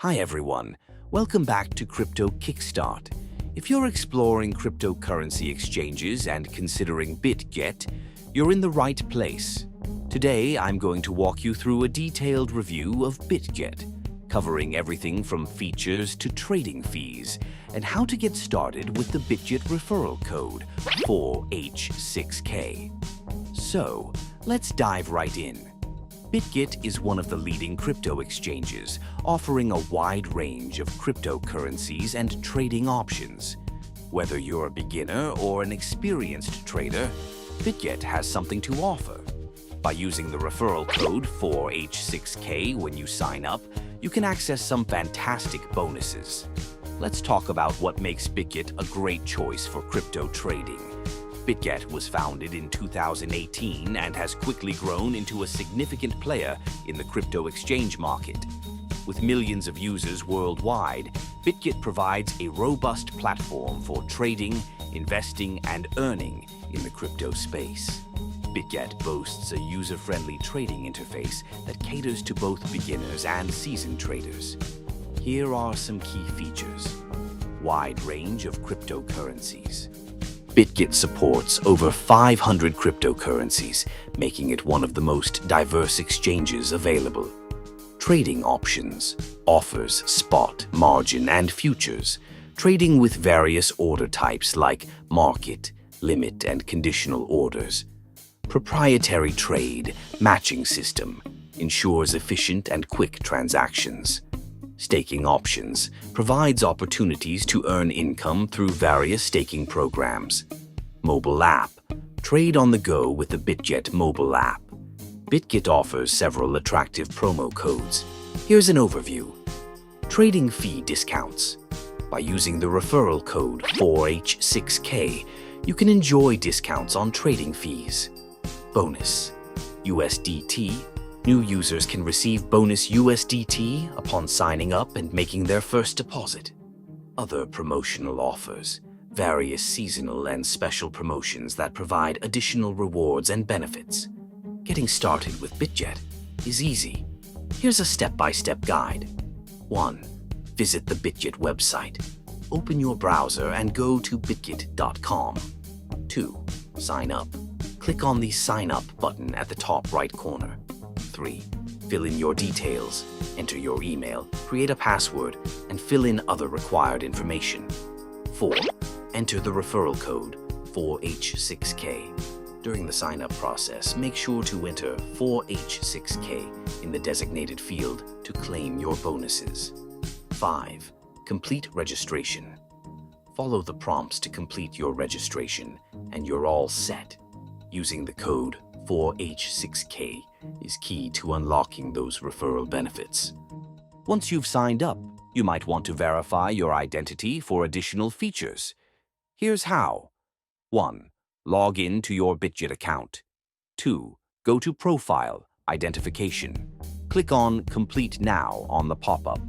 Hi everyone, welcome back to Crypto Kickstart. If you're exploring cryptocurrency exchanges and considering Bitget, you're in the right place. Today I'm going to walk you through a detailed review of Bitget, covering everything from features to trading fees, and how to get started with the Bitget referral code 4H6K. So, let's dive right in. Bitget is one of the leading crypto exchanges, offering a wide range of cryptocurrencies and trading options. Whether you're a beginner or an experienced trader, Bitget has something to offer. By using the referral code 4H6K when you sign up, you can access some fantastic bonuses. Let's talk about what makes Bitget a great choice for crypto trading. Bitget was founded in 2018 and has quickly grown into a significant player in the crypto exchange market. With millions of users worldwide, Bitget provides a robust platform for trading, investing, and earning in the crypto space. Bitget boasts a user-friendly trading interface that caters to both beginners and seasoned traders. Here are some key features. Wide range of cryptocurrencies. Bitget supports over 500 cryptocurrencies, making it one of the most diverse exchanges available. Trading options offers spot, margin, and futures, trading with various order types like market, limit, and conditional orders. Proprietary trade matching system ensures efficient and quick transactions. Staking options provides opportunities to earn income through various staking programs. Mobile app. Trade on the go with the Bitget mobile app. Bitget offers several attractive promo codes. Here's an overview. Trading fee discounts. By using the referral code 4H6K, you can enjoy discounts on trading fees. Bonus. USDT. New users can receive bonus USDT upon signing up and making their first deposit. Other promotional offers, various seasonal and special promotions that provide additional rewards and benefits. Getting started with Bitget is easy. Here's a step-by-step guide. 1. Visit the Bitget website. Open your browser and go to bitget.com. 2. Sign up. Click on the Sign Up button at the top right corner. 3. Fill in your details, enter your email, create a password, and fill in other required information. 4. Enter the referral code 4H6K. During the sign-up process, make sure to enter 4H6K in the designated field to claim your bonuses. 5. Complete registration. Follow the prompts to complete your registration, and you're all set. Using the code 4H6K is key to unlocking those referral benefits. Once you've signed up, you might want to verify your identity for additional features. Here's how. 1. Log in to your Bitget account. 2. Go to Profile, Identification. Click on Complete Now on the pop-up.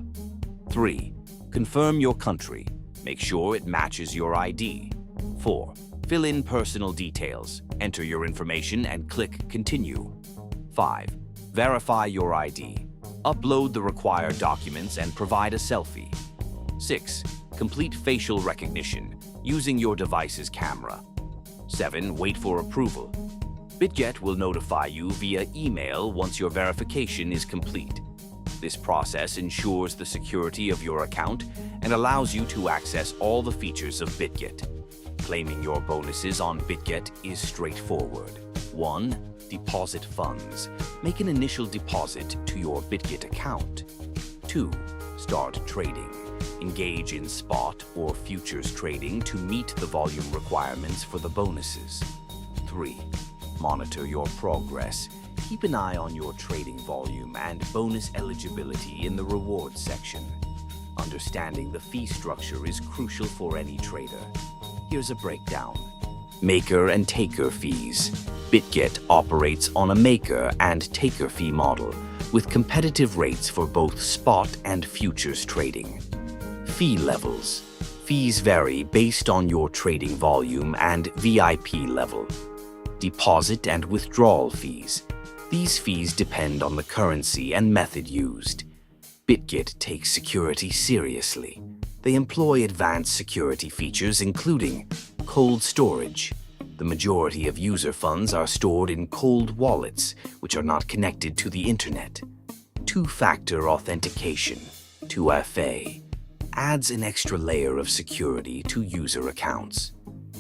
3. Confirm your country. Make sure it matches your ID. 4. Fill in personal details, enter your information, and click Continue. 5. Verify your ID. Upload the required documents and provide a selfie. 6. Complete facial recognition using your device's camera. 7. Wait for approval. Bitget will notify you via email once your verification is complete. This process ensures the security of your account and allows you to access all the features of Bitget. Claiming your bonuses on Bitget is straightforward. 1. Deposit funds. Make an initial deposit to your Bitget account. 2. Start trading. Engage in spot or futures trading to meet the volume requirements for the bonuses. 3. Monitor your progress. Keep an eye on your trading volume and bonus eligibility in the rewards section. Understanding the fee structure is crucial for any trader. Here's a breakdown. Maker and taker fees. Bitget operates on a maker and taker fee model, with competitive rates for both spot and futures trading. Fee levels. Fees vary based on your trading volume and VIP level. Deposit and withdrawal fees. These fees depend on the currency and method used. Bitget takes security seriously. They employ advanced security features including cold storage. The majority of user funds are stored in cold wallets, which are not connected to the internet. Two-factor authentication, 2FA, adds an extra layer of security to user accounts.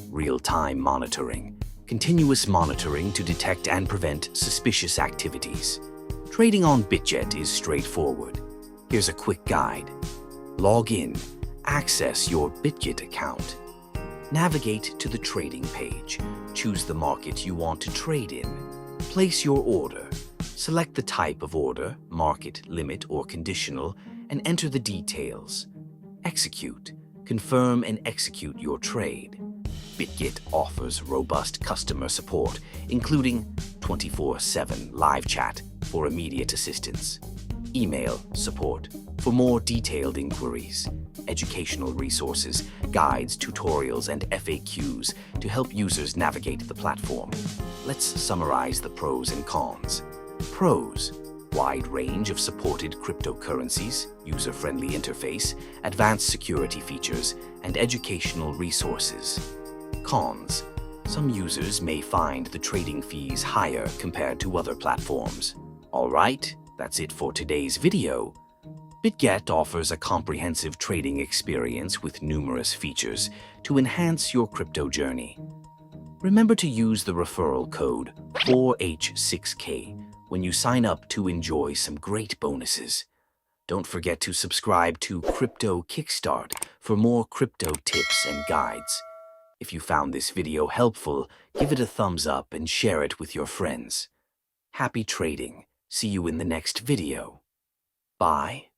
Real-time monitoring, continuous monitoring to detect and prevent suspicious activities. Trading on Bitget is straightforward. Here's a quick guide. Log in, access your Bitget account. Navigate to the trading page. Choose the market you want to trade in. Place your order. Select the type of order, market, limit, or conditional, and enter the details. Execute. Confirm and execute your trade. Bitget offers robust customer support, including 24/7 live chat for immediate assistance, email support for more detailed inquiries, educational resources, guides, tutorials, and FAQs to help users navigate the platform. Let's summarize the pros and cons. Pros: wide range of supported cryptocurrencies, user-friendly interface, advanced security features, and educational resources. Cons: some users may find the trading fees higher compared to other platforms. All right, that's it for today's video. Bitget offers a comprehensive trading experience with numerous features to enhance your crypto journey. Remember to use the referral code 4H6K when you sign up to enjoy some great bonuses. Don't forget to subscribe to Crypto Kickstart for more crypto tips and guides. If you found this video helpful, give it a thumbs up and share it with your friends. Happy trading. See you in the next video. Bye.